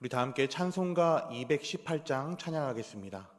우리 다 함께 찬송가 218장 찬양하겠습니다.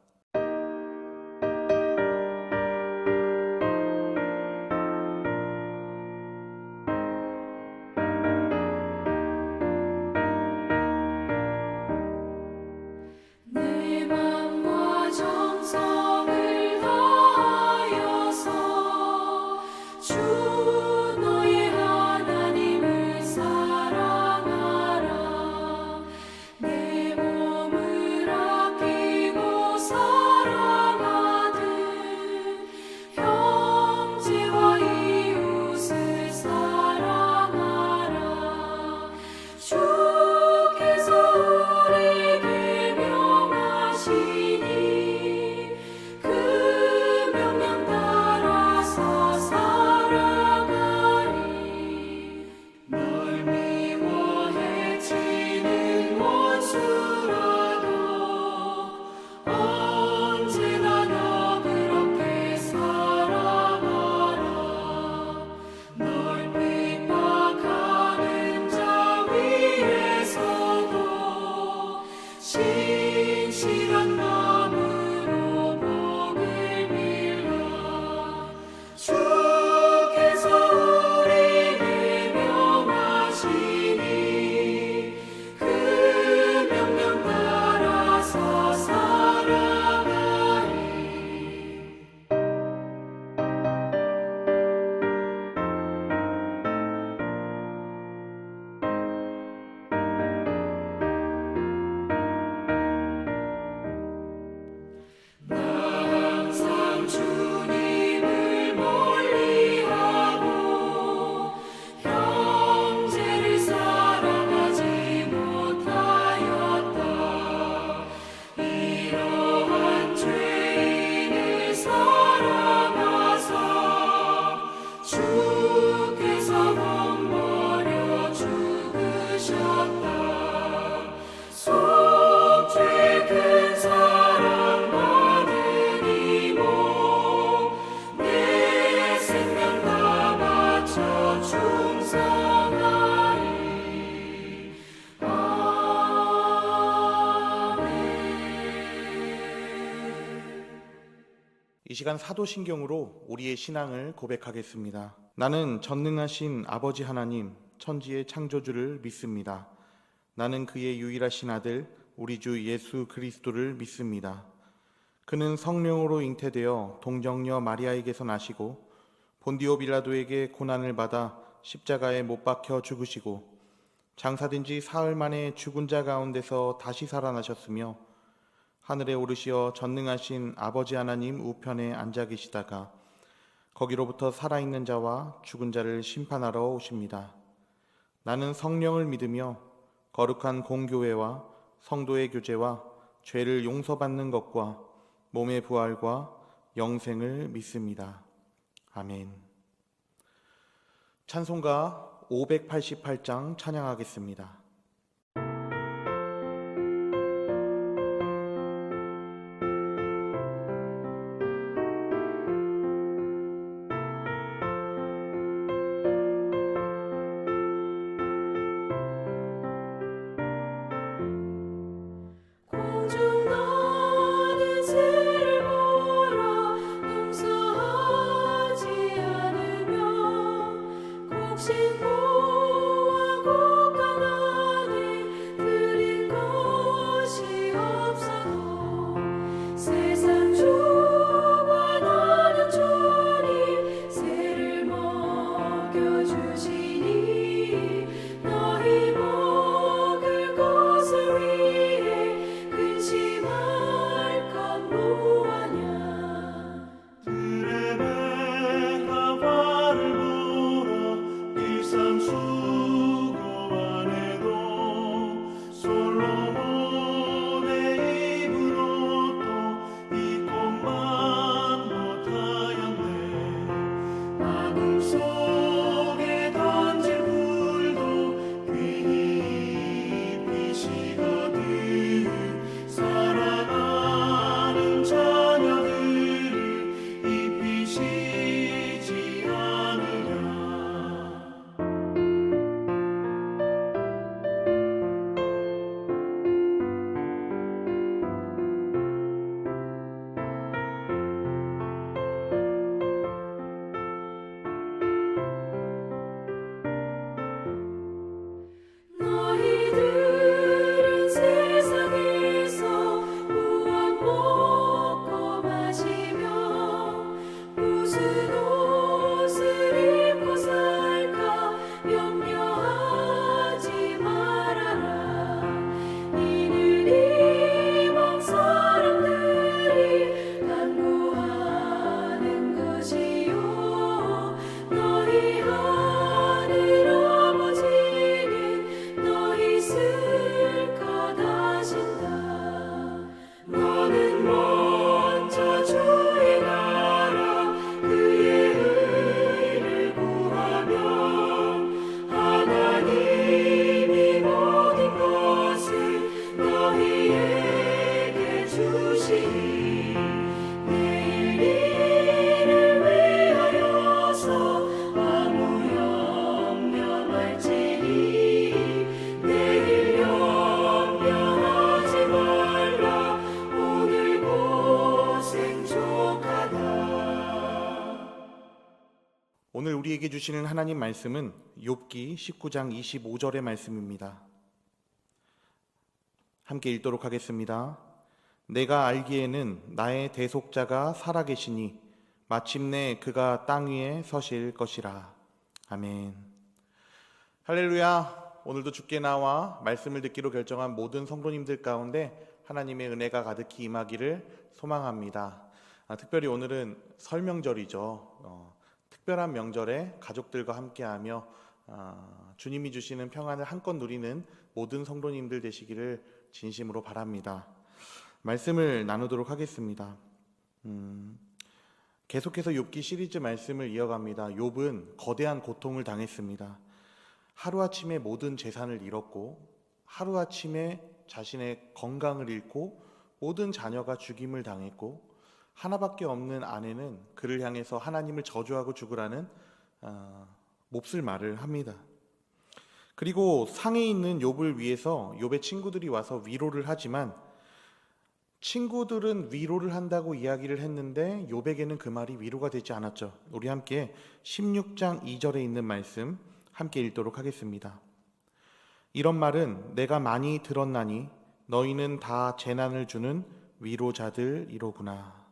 이 시간 사도신경으로 우리의 신앙을 고백하겠습니다. 나는 전능하신 아버지 하나님, 천지의 창조주를 믿습니다. 나는 그의 유일하신 아들, 우리 주 예수 그리스도를 믿습니다. 그는 성령으로 잉태되어 동정녀 마리아에게서 나시고 본디오 빌라도에게 고난을 받아 십자가에 못 박혀 죽으시고 장사된 지 사흘 만에 죽은 자 가운데서 다시 살아나셨으며 하늘에 오르시어 전능하신 아버지 하나님 우편에 앉아 계시다가 거기로부터 살아있는 자와 죽은 자를 심판하러 오십니다. 나는 성령을 믿으며 거룩한 공교회와 성도의 교제와 죄를 용서받는 것과 몸의 부활과 영생을 믿습니다. 아멘. 찬송가 588장 찬양하겠습니다. 신보와 곡하나 오늘 우리에게 주시는 하나님 말씀은 욥기 19장 25절의 말씀입니다. 함께 읽도록 하겠습니다. 내가 알기에는 나의 대속자가 살아계시니 마침내 그가 땅 위에 서실 것이라. 아멘. 할렐루야. 오늘도 주께 나와 말씀을 듣기로 결정한 모든 성도님들 가운데 하나님의 은혜가 가득히 임하기를 소망합니다. 특별히 오늘은 설명절이죠. 특별한 명절에 가족들과 함께하며 주님이 주시는 평안을 한껏 누리는 모든 성도님들 되시기를 진심으로 바랍니다. 말씀을 나누도록 하겠습니다. 계속해서 욥기 시리즈 말씀을 이어갑니다. 욥은 거대한 고통을 당했습니다. 하루아침에 모든 재산을 잃었고 하루아침에 자신의 건강을 잃고 모든 자녀가 죽임을 당했고 하나밖에 없는 아내는 그를 향해서 하나님을 저주하고 죽으라는 몹쓸 말을 합니다. 그리고 상에 있는 욥을 위해서 욥의 친구들이 와서 위로를 하지만 친구들은 위로를 한다고 이야기를 했는데 욥에게는 그 말이 위로가 되지 않았죠. 우리 함께 16장 2절에 있는 말씀 함께 읽도록 하겠습니다. 이런 말은 내가 많이 들었나니 너희는 다 재난을 주는 위로자들이로구나.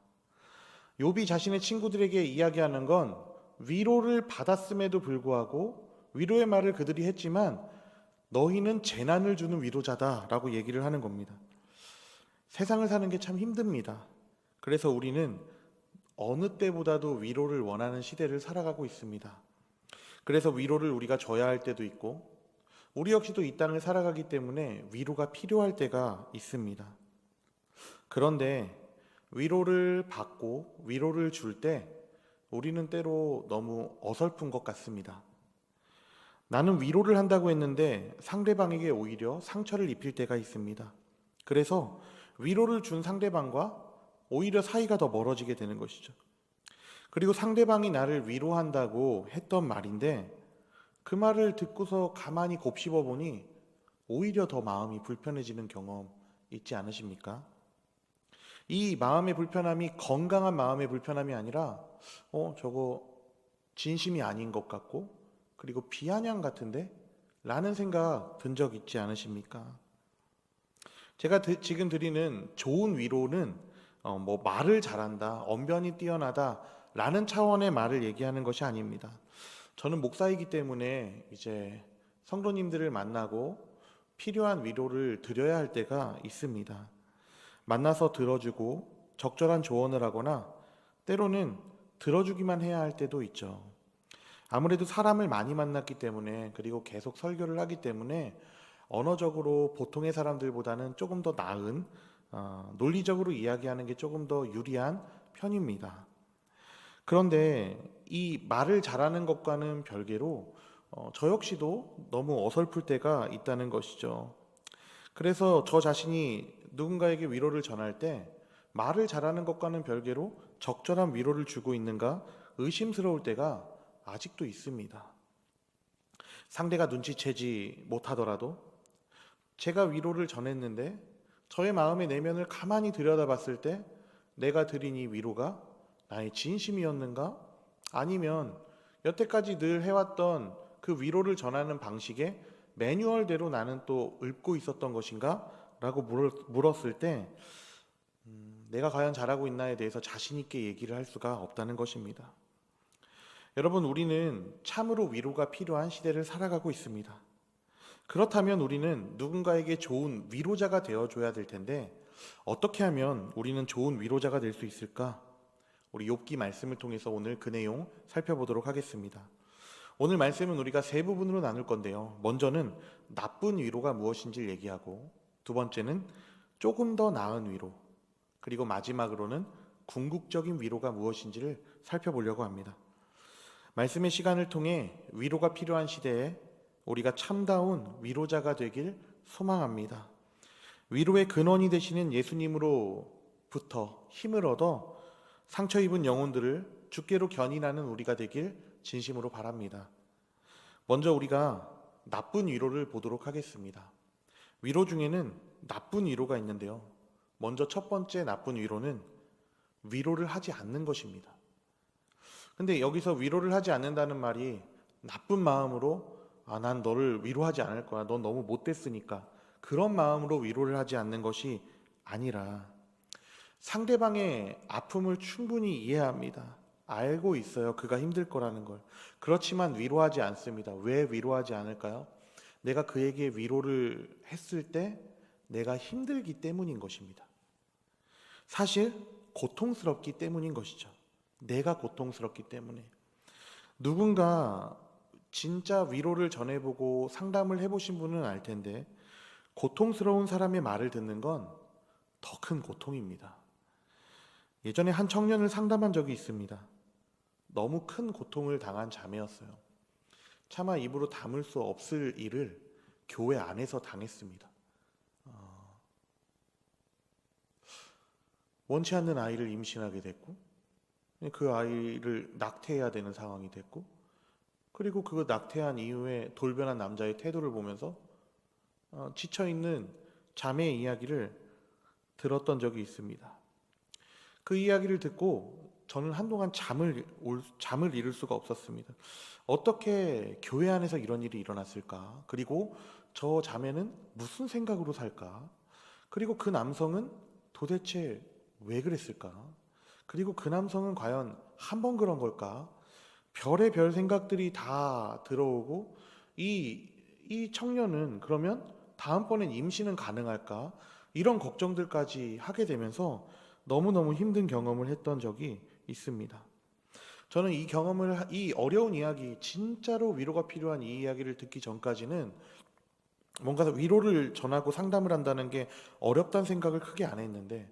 욥이 자신의 친구들에게 이야기하는 건 위로를 받았음에도 불구하고 위로의 말을 그들이 했지만 너희는 재난을 주는 위로자다라고 얘기를 하는 겁니다. 세상을 사는 게 참 힘듭니다. 그래서 우리는 어느 때보다도 위로를 원하는 시대를 살아가고 있습니다. 그래서 위로를 우리가 줘야 할 때도 있고 우리 역시도 이 땅을 살아가기 때문에 위로가 필요할 때가 있습니다. 그런데 위로를 받고 위로를 줄 때 우리는 때로 너무 어설픈 것 같습니다. 나는 위로를 한다고 했는데 상대방에게 오히려 상처를 입힐 때가 있습니다. 그래서 위로를 준 상대방과 오히려 사이가 더 멀어지게 되는 것이죠. 그리고 상대방이 나를 위로한다고 했던 말인데 그 말을 듣고서 가만히 곱씹어 보니 오히려 더 마음이 불편해지는 경험 있지 않으십니까? 이 마음의 불편함이 건강한 마음의 불편함이 아니라 저거 진심이 아닌 것 같고 그리고 비아냥 같은데? 라는 생각 든 적 있지 않으십니까? 제가 지금 드리는 좋은 위로는 말을 잘한다, 언변이 뛰어나다 라는 차원의 말을 얘기하는 것이 아닙니다. 저는 목사이기 때문에 이제 성도님들을 만나고 필요한 위로를 드려야 할 때가 있습니다. 만나서 들어주고 적절한 조언을 하거나 때로는 들어주기만 해야 할 때도 있죠. 아무래도 사람을 많이 만났기 때문에 그리고 계속 설교를 하기 때문에 언어적으로 보통의 사람들보다는 조금 더 나은 논리적으로 이야기하는 게 조금 더 유리한 편입니다. 그런데 이 말을 잘하는 것과는 별개로 저 역시도 너무 어설플 때가 있다는 것이죠. 그래서 저 자신이 누군가에게 위로를 전할 때 말을 잘하는 것과는 별개로 적절한 위로를 주고 있는가 의심스러울 때가 아직도 있습니다. 상대가 눈치채지 못하더라도 제가 위로를 전했는데 저의 마음의 내면을 가만히 들여다봤을 때 내가 드린 이 위로가 나의 진심이었는가? 아니면 여태까지 늘 해왔던 그 위로를 전하는 방식의 매뉴얼대로 나는 또 읊고 있었던 것인가? 라고 물었을 때 내가 과연 잘하고 있나에 대해서 자신 있게 얘기를 할 수가 없다는 것입니다. 여러분, 우리는 참으로 위로가 필요한 시대를 살아가고 있습니다. 그렇다면 우리는 누군가에게 좋은 위로자가 되어줘야 될 텐데 어떻게 하면 우리는 좋은 위로자가 될 수 있을까? 우리 욥기 말씀을 통해서 오늘 그 내용 살펴보도록 하겠습니다. 오늘 말씀은 우리가 세 부분으로 나눌 건데요. 먼저는 나쁜 위로가 무엇인지를 얘기하고 두 번째는 조금 더 나은 위로, 그리고 마지막으로는 궁극적인 위로가 무엇인지를 살펴보려고 합니다. 말씀의 시간을 통해 위로가 필요한 시대에 우리가 참다운 위로자가 되길 소망합니다. 위로의 근원이 되시는 예수님으로부터 힘을 얻어 상처 입은 영혼들을 주께로 견인하는 우리가 되길 진심으로 바랍니다. 먼저 우리가 나쁜 위로를 보도록 하겠습니다. 위로 중에는 나쁜 위로가 있는데요. 먼저 첫 번째 나쁜 위로는 위로를 하지 않는 것입니다. 근데 여기서 위로를 하지 않는다는 말이 나쁜 마음으로 난 너를 위로하지 않을 거야. 넌 너무 못됐으니까. 그런 마음으로 위로를 하지 않는 것이 아니라 상대방의 아픔을 충분히 이해합니다. 알고 있어요. 그가 힘들 거라는 걸. 그렇지만 위로하지 않습니다. 왜 위로하지 않을까요? 내가 그에게 위로를 했을 때 내가 힘들기 때문인 것입니다. 사실 고통스럽기 때문인 것이죠. 내가 고통스럽기 때문에. 누군가 진짜 위로를 전해보고 상담을 해보신 분은 알 텐데 고통스러운 사람의 말을 듣는 건 더 큰 고통입니다. 예전에 한 청년을 상담한 적이 있습니다. 너무 큰 고통을 당한 자매였어요. 차마 입으로 담을 수 없을 일을 교회 안에서 당했습니다. 원치 않는 아이를 임신하게 됐고, 그 아이를 낙태해야 되는 상황이 됐고, 그리고 그 낙태한 이후에 돌변한 남자의 태도를 보면서 지쳐있는 자매의 이야기를 들었던 적이 있습니다. 그 이야기를 듣고 저는 한동안 잠을 이룰 수가 없었습니다. 어떻게 교회 안에서 이런 일이 일어났을까? 그리고 저 자매는 무슨 생각으로 살까? 그리고 그 남성은 도대체 왜 그랬을까? 그리고 그 남성은 과연 한 번 그런 걸까? 별의 별 생각들이 다 들어오고 이 청년은 그러면 다음번엔 임신은 가능할까? 이런 걱정들까지 하게 되면서 너무너무 힘든 경험을 했던 적이 있습니다. 저는 이 어려운 이야기, 진짜로 위로가 필요한 이 이야기를 듣기 전까지는 뭔가 위로를 전하고 상담을 한다는 게 어렵다는 생각을 크게 안 했는데,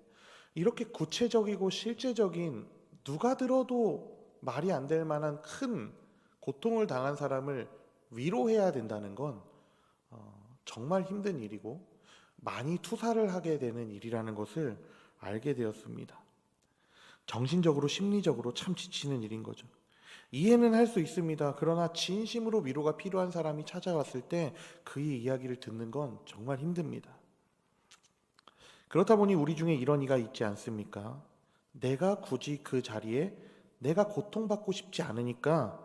이렇게 구체적이고 실제적인 누가 들어도 말이 안 될 만한 큰 고통을 당한 사람을 위로해야 된다는 건 정말 힘든 일이고 많이 투사를 하게 되는 일이라는 것을 알게 되었습니다. 정신적으로 심리적으로 참 지치는 일인 거죠. 이해는 할 수 있습니다. 그러나 진심으로 위로가 필요한 사람이 찾아왔을 때 그의 이야기를 듣는 건 정말 힘듭니다. 그렇다 보니 우리 중에 이런 이가 있지 않습니까? 내가 굳이 그 자리에 내가 고통받고 싶지 않으니까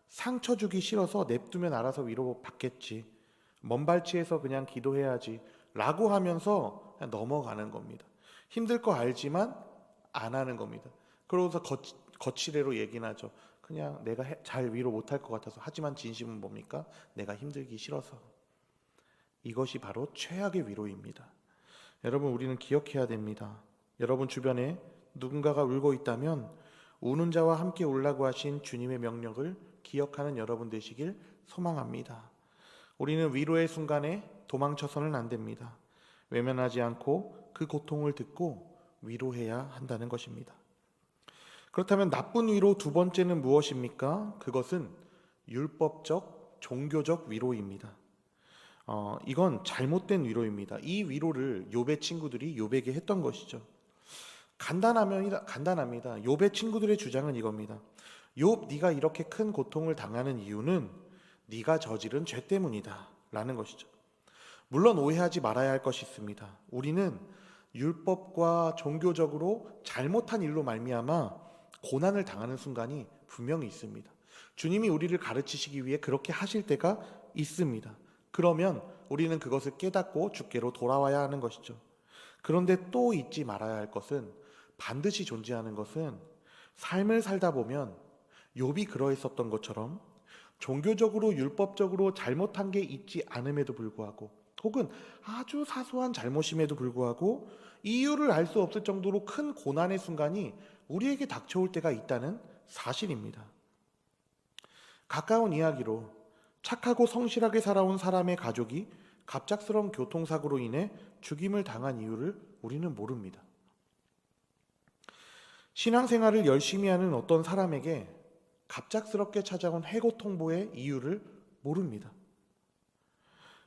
상처 주기 싫어서 냅두면 알아서 위로받겠지. 먼발치에서 그냥 기도해야지 라고 하면서 그냥 넘어가는 겁니다. 힘들 거 알지만 안 하는 겁니다. 그러고서 거치대로 얘기는 하죠. 그냥 내가 잘 위로 못할 것 같아서. 하지만 진심은 뭡니까? 내가 힘들기 싫어서. 이것이 바로 최악의 위로입니다. 여러분, 우리는 기억해야 됩니다. 여러분 주변에 누군가가 울고 있다면 우는 자와 함께 울라고 하신 주님의 명령을 기억하는 여러분 되시길 소망합니다. 우리는 위로의 순간에 도망쳐서는 안 됩니다. 외면하지 않고 그 고통을 듣고 위로해야 한다는 것입니다. 그렇다면 나쁜 위로 두 번째는 무엇입니까? 그것은 율법적, 종교적 위로입니다. 이건 잘못된 위로입니다. 이 위로를 욥의 친구들이 욥에게 했던 것이죠. 간단합니다. 욥의 친구들의 주장은 이겁니다. 욥, 네가 이렇게 큰 고통을 당하는 이유는 네가 저지른 죄 때문이다 라는 것이죠. 물론 오해하지 말아야 할 것이 있습니다. 우리는 율법과 종교적으로 잘못한 일로 말미암아 고난을 당하는 순간이 분명히 있습니다. 주님이 우리를 가르치시기 위해 그렇게 하실 때가 있습니다. 그러면 우리는 그것을 깨닫고 주께로 돌아와야 하는 것이죠. 그런데 또 잊지 말아야 할 것은, 반드시 존재하는 것은, 삶을 살다 보면 욥이 그러했었던 것처럼 종교적으로 율법적으로 잘못한 게 있지 않음에도 불구하고, 혹은 아주 사소한 잘못임에도 불구하고 이유를 알 수 없을 정도로 큰 고난의 순간이 우리에게 닥쳐올 때가 있다는 사실입니다. 가까운 이야기로 착하고 성실하게 살아온 사람의 가족이 갑작스러운 교통사고로 인해 죽임을 당한 이유를 우리는 모릅니다. 신앙생활을 열심히 하는 어떤 사람에게 갑작스럽게 찾아온 해고통보의 이유를 모릅니다.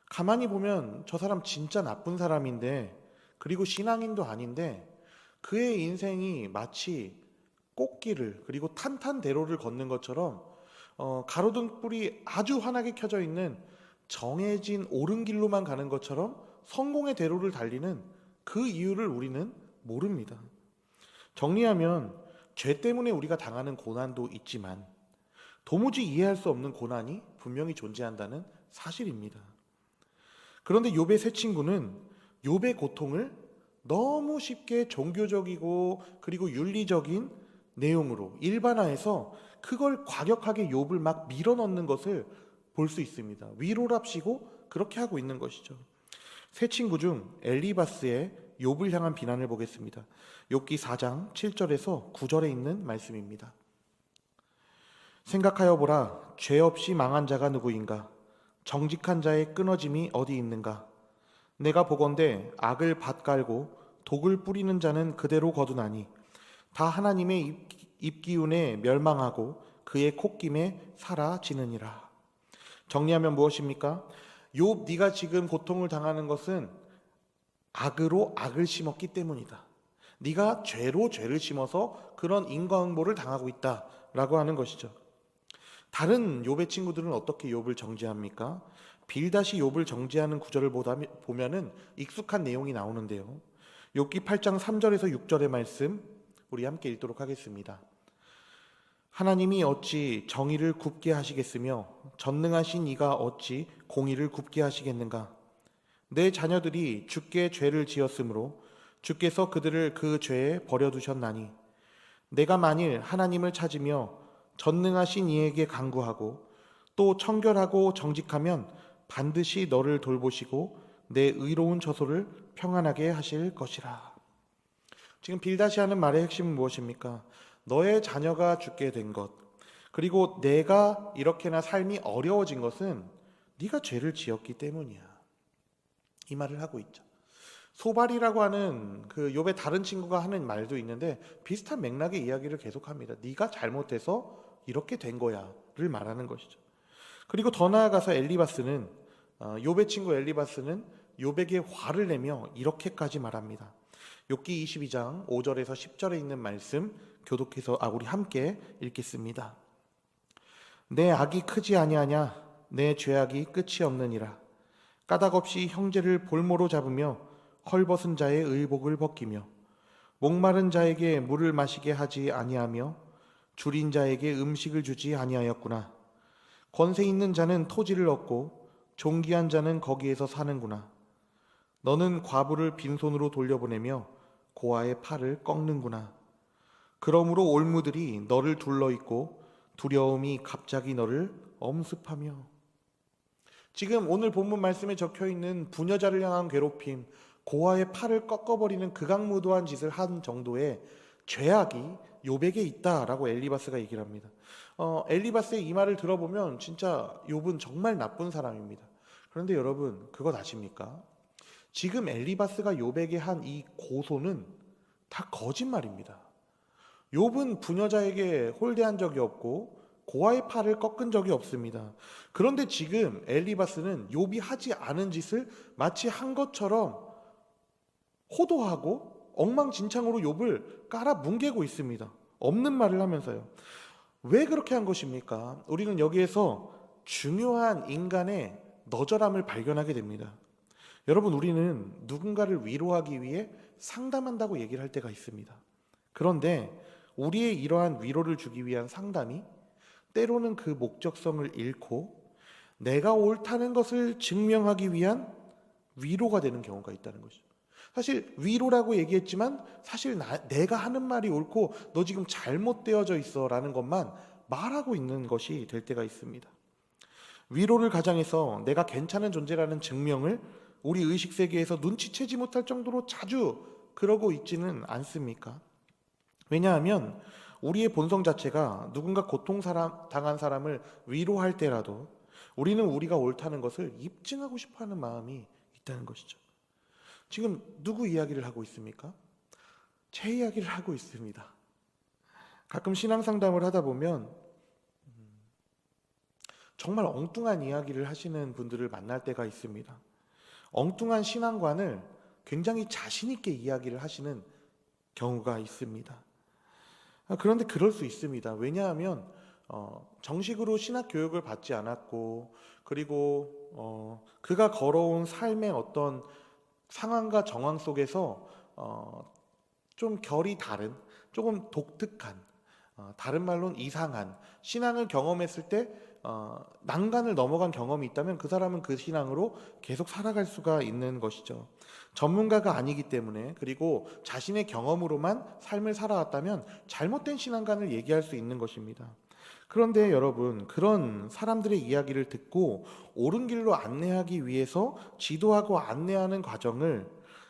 가만히 보면 저 사람 진짜 나쁜 사람인데, 그리고 신앙인도 아닌데 그의 인생이 마치 꽃길을, 그리고 탄탄대로를 걷는 것처럼 가로등불이 아주 환하게 켜져 있는 정해진 옳은 길로만 가는 것처럼 성공의 대로를 달리는 그 이유를 우리는 모릅니다. 정리하면 죄 때문에 우리가 당하는 고난도 있지만 도무지 이해할 수 없는 고난이 분명히 존재한다는 사실입니다. 그런데 욥의 세 친구는 욥의 고통을 너무 쉽게 종교적이고 그리고 윤리적인 내용으로 일반화해서 그걸 과격하게 욥을 막 밀어넣는 것을 볼 수 있습니다. 위로랍시고 그렇게 하고 있는 것이죠. 세 친구 중 엘리바스의 욥을 향한 비난을 보겠습니다. 욥기 4장 7절에서 9절에 있는 말씀입니다. 생각하여 보라, 죄 없이 망한 자가 누구인가? 정직한 자의 끊어짐이 어디 있는가? 내가 보건대 악을 밭갈고 독을 뿌리는 자는 그대로 거두나니 다 하나님의 입기운에 멸망하고 그의 콧김에 사라지느니라. 정리하면 무엇입니까? 욥, 네가 지금 고통을 당하는 것은 악으로 악을 심었기 때문이다. 네가 죄로 죄를 심어서 그런 인과응보를 당하고 있다라고 하는 것이죠. 다른 욥의 친구들은 어떻게 욥을 정죄합니까? 빌닷이 욥을 정죄하는 구절을 보면은 익숙한 내용이 나오는데요. 욥기 8장 3절에서 6절의 말씀 우리 함께 읽도록 하겠습니다. 하나님이 어찌 정의를 굽게 하시겠으며 전능하신 이가 어찌 공의를 굽게 하시겠는가? 내 자녀들이 주께 죄를 지었으므로 주께서 그들을 그 죄에 버려두셨나니 내가 만일 하나님을 찾으며 전능하신 이에게 간구하고 또 청결하고 정직하면 반드시 너를 돌보시고 내 의로운 처소를 평안하게 하실 것이라. 지금 빌닷이 하는 말의 핵심은 무엇입니까? 너의 자녀가 죽게 된 것, 그리고 내가 이렇게나 삶이 어려워진 것은 네가 죄를 지었기 때문이야. 이 말을 하고 있죠. 소발이라고 하는 그 욥의 다른 친구가 하는 말도 있는데 비슷한 맥락의 이야기를 계속합니다. 네가 잘못해서 이렇게 된 거야를 말하는 것이죠. 그리고 더 나아가서 엘리바스는 욥의 친구 엘리바스는 욥에게 화를 내며 이렇게까지 말합니다. 욥기 22장 5절에서 10절에 있는 말씀 교독해서 우리 함께 읽겠습니다. 내 악이 크지 아니하냐? 내 죄악이 끝이 없느니라. 까닭없이 형제를 볼모로 잡으며 헐벗은 자의 의복을 벗기며 목마른 자에게 물을 마시게 하지 아니하며 줄인 자에게 음식을 주지 아니하였구나. 권세 있는 자는 토지를 얻고 존귀한 자는 거기에서 사는구나. 너는 과부를 빈손으로 돌려보내며 고아의 팔을 꺾는구나. 그러므로 올무들이 너를 둘러있고 두려움이 갑자기 너를 엄습하며. 지금 오늘 본문 말씀에 적혀있는 부녀자를 향한 괴롭힘, 고아의 팔을 꺾어버리는 극악무도한 짓을 한 정도의 죄악이 욥에게 있다라고 엘리바스가 얘기를 합니다. 엘리바스의 이 말을 들어보면 진짜 욥은 정말 나쁜 사람입니다. 그런데 여러분, 그것 아십니까? 지금 엘리바스가 욥에게 한 이 고소는 다 거짓말입니다. 욥은 부녀자에게 홀대한 적이 없고 고아의 팔을 꺾은 적이 없습니다. 그런데 지금 엘리바스는 욥이 하지 않은 짓을 마치 한 것처럼 호도하고 엉망진창으로 욥을 깔아 뭉개고 있습니다. 없는 말을 하면서요. 왜 그렇게 한 것입니까? 우리는 여기에서 중요한 인간의 너절함을 발견하게 됩니다. 여러분, 우리는 누군가를 위로하기 위해 상담한다고 얘기를 할 때가 있습니다. 그런데 우리의 이러한 위로를 주기 위한 상담이 때로는 그 목적성을 잃고 내가 옳다는 것을 증명하기 위한 위로가 되는 경우가 있다는 것이죠. 사실 위로라고 얘기했지만 사실 내가 하는 말이 옳고 너 지금 잘못되어져 있어 라는 것만 말하고 있는 것이 될 때가 있습니다. 위로를 가장해서 내가 괜찮은 존재라는 증명을 우리 의식세계에서 눈치채지 못할 정도로 자주 그러고 있지는 않습니까? 왜냐하면 우리의 본성 자체가 누군가 고통당한 사람을 위로할 때라도 우리는 우리가 옳다는 것을 입증하고 싶어하는 마음이 있다는 것이죠. 지금 누구 이야기를 하고 있습니까? 제 이야기를 하고 있습니다. 가끔 신앙상담을 하다 보면 정말 엉뚱한 이야기를 하시는 분들을 만날 때가 있습니다. 엉뚱한 신앙관을 굉장히 자신 있게 이야기를 하시는 경우가 있습니다. 그런데 그럴 수 있습니다. 왜냐하면 정식으로 신학 교육을 받지 않았고 그리고 그가 걸어온 삶의 어떤 상황과 정황 속에서 좀 결이 다른, 조금 독특한, 다른 말로는 이상한 신앙을 경험했을 때 난간을 넘어간 경험이 있다면 그 사람은 그 신앙으로 계속 살아갈 수가 있는 것이죠. 전문가가 아니기 때문에, 그리고 자신의 경험으로만 삶을 살아왔다면 잘못된 신앙관을 얘기할 수 있는 것입니다. 그런데 여러분, 그런 사람들의 이야기를 듣고 옳은 길로 안내하기 위해서 지도하고 안내하는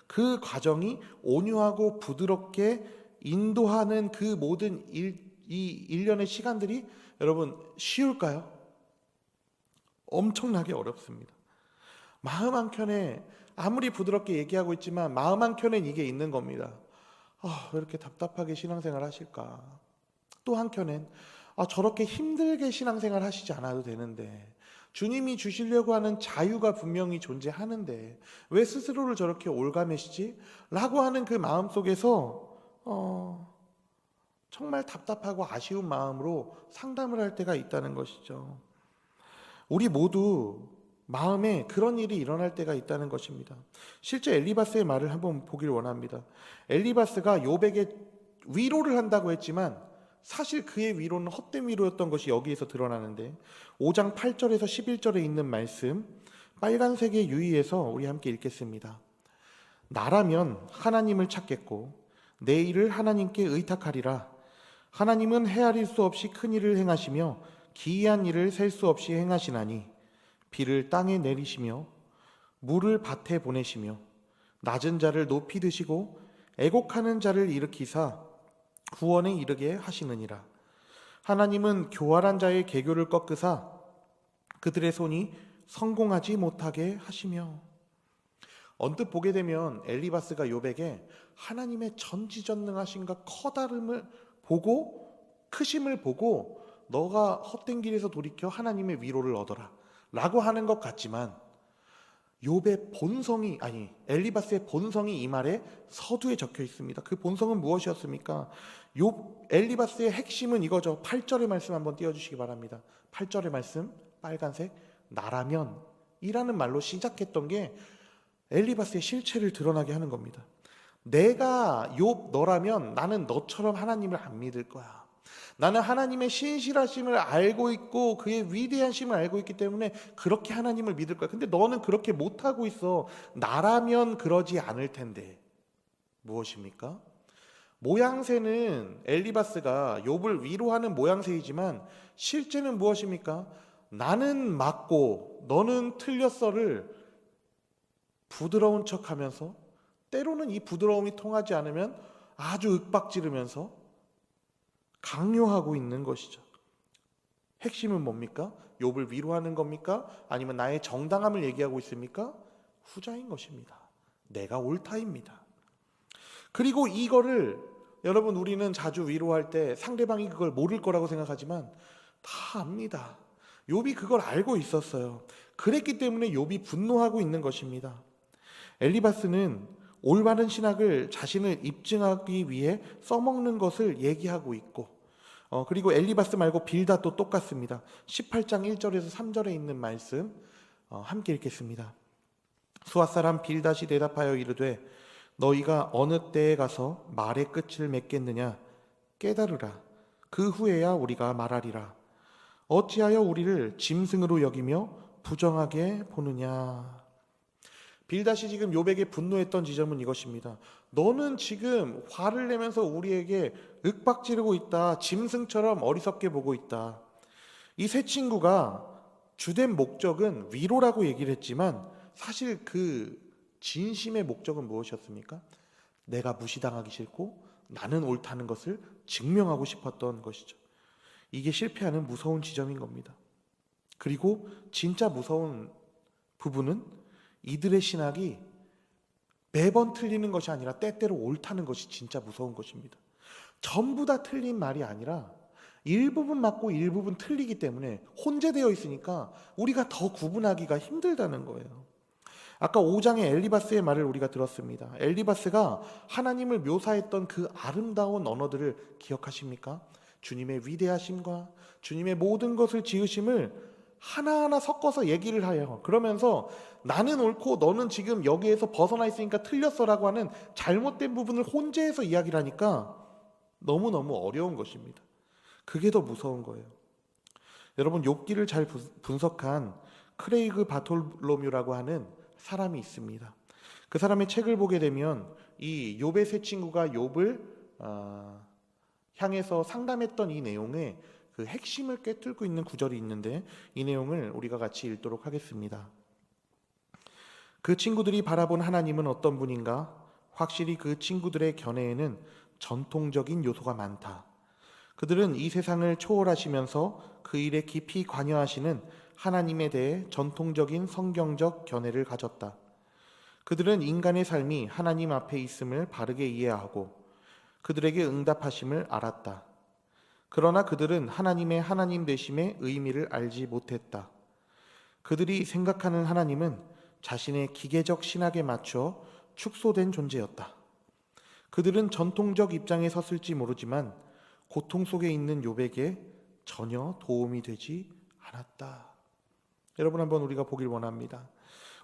그 과정이 온유하고 부드럽게 인도하는 그 모든 이 일련의 시간들이 여러분 쉬울까요? 엄청나게 어렵습니다. 마음 한켠에 아무리 부드럽게 얘기하고 있지만 마음 한켠엔 이게 있는 겁니다. 왜 이렇게 답답하게 신앙생활 하실까? 또 한켠엔 저렇게 힘들게 신앙생활 하시지 않아도 되는데, 주님이 주시려고 하는 자유가 분명히 존재하는데 왜 스스로를 저렇게 올가매시지? 라고 하는 그 마음속에서 정말 답답하고 아쉬운 마음으로 상담을 할 때가 있다는 것이죠. 우리 모두 마음에 그런 일이 일어날 때가 있다는 것입니다. 실제 엘리바스의 말을 한번 보길 원합니다. 엘리바스가 욥에게 위로를 한다고 했지만 사실 그의 위로는 헛된 위로였던 것이 여기에서 드러나는데, 5장 8절에서 11절에 있는 말씀 빨간색의 유의에서 우리 함께 읽겠습니다. 나라면 하나님을 찾겠고 내 일을 하나님께 의탁하리라. 하나님은 헤아릴 수 없이 큰 일을 행하시며 기이한 일을 셀 수 없이 행하시나니, 비를 땅에 내리시며 물을 밭에 보내시며 낮은 자를 높이 드시고 애곡하는 자를 일으키사 구원에 이르게 하시느니라. 하나님은 교활한 자의 계교를 꺾으사 그들의 손이 성공하지 못하게 하시며. 언뜻 보게 되면 엘리바스가 욥에게 하나님의 전지전능하심과 커다름을 보고, 크심을 보고 너가 헛된 길에서 돌이켜 하나님의 위로를 얻어라 라고 하는 것 같지만, 엘리바스의 본성이 이 말에 서두에 적혀 있습니다. 그 본성은 무엇이었습니까? 엘리바스의 핵심은 이거죠. 8절의 말씀 한번 띄워주시기 바랍니다. 8절의 말씀 빨간색, 나라면 이라는 말로 시작했던 게 엘리바스의 실체를 드러나게 하는 겁니다. 내가 너라면 나는 너처럼 하나님을 안 믿을 거야. 나는 하나님의 신실하심을 알고 있고 그의 위대하심을 알고 있기 때문에 그렇게 하나님을 믿을 거야. 근데 너는 그렇게 못하고 있어. 나라면 그러지 않을 텐데. 무엇입니까? 모양새는 엘리바스가 욥을 위로하는 모양새이지만 실제는 무엇입니까? 나는 맞고 너는 틀렸어를 부드러운 척하면서, 때로는 이 부드러움이 통하지 않으면 아주 윽박지르면서 강요하고 있는 것이죠. 핵심은 뭡니까? 욥을 위로하는 겁니까? 아니면 나의 정당함을 얘기하고 있습니까? 후자인 것입니다. 내가 옳다입니다. 그리고 이거를 여러분, 우리는 자주 위로할 때 상대방이 그걸 모를 거라고 생각하지만 다 압니다. 욥이 그걸 알고 있었어요. 그랬기 때문에 욥이 분노하고 있는 것입니다. 엘리바스는 올바른 신학을 자신을 입증하기 위해 써먹는 것을 얘기하고 있고, 그리고 엘리바스 말고 빌닷도 똑같습니다. 18장 1절에서 3절에 있는 말씀 함께 읽겠습니다. 수앗 사람 빌닷이 대답하여 이르되 너희가 어느 때에 가서 말의 끝을 맺겠느냐? 깨달으라. 그 후에야 우리가 말하리라. 어찌하여 우리를 짐승으로 여기며 부정하게 보느냐? 빌닷이 지금 욥에게 분노했던 지점은 이것입니다. 너는 지금 화를 내면서 우리에게 윽박지르고 있다. 짐승처럼 어리석게 보고 있다. 이 세 친구가 주된 목적은 위로라고 얘기를 했지만 사실 그 진심의 목적은 무엇이었습니까? 내가 무시당하기 싫고 나는 옳다는 것을 증명하고 싶었던 것이죠. 이게 실패하는 무서운 지점인 겁니다. 그리고 진짜 무서운 부분은 이들의 신학이 매번 틀리는 것이 아니라 때때로 옳다는 것이 진짜 무서운 것입니다. 전부 다 틀린 말이 아니라 일부분 맞고 일부분 틀리기 때문에 혼재되어 있으니까 우리가 더 구분하기가 힘들다는 거예요. 아까 5장의 엘리바스의 말을 우리가 들었습니다. 엘리바스가 하나님을 묘사했던 그 아름다운 언어들을 기억하십니까? 주님의 위대하심과 주님의 모든 것을 지으심을 하나하나 섞어서 얘기를 해요. 그러면서 나는 옳고 너는 지금 여기에서 벗어나 있으니까 틀렸어라고 하는 잘못된 부분을 혼재해서 이야기를 하니까 너무너무 어려운 것입니다. 그게 더 무서운 거예요. 여러분, 욥기를 잘 분석한 크레이그 바톨로뮤라고 하는 사람이 있습니다. 그 사람의 책을 보게 되면 이 욥의 세 친구가 욥을 향해서 상담했던 이 내용에 그 핵심을 꿰뚫고 있는 구절이 있는데, 이 내용을 우리가 같이 읽도록 하겠습니다. 그 친구들이 바라본 하나님은 어떤 분인가? 확실히 그 친구들의 견해에는 전통적인 요소가 많다. 그들은 이 세상을 초월하시면서 그 일에 깊이 관여하시는 하나님에 대해 전통적인 성경적 견해를 가졌다. 그들은 인간의 삶이 하나님 앞에 있음을 바르게 이해하고 그들에게 응답하심을 알았다. 그러나 그들은 하나님의 하나님 되심의 의미를 알지 못했다. 그들이 생각하는 하나님은 자신의 기계적 신학에 맞춰 축소된 존재였다. 그들은 전통적 입장에 섰을지 모르지만 고통 속에 있는 욥에게 전혀 도움이 되지 않았다. 여러분, 한번 우리가 보길 원합니다.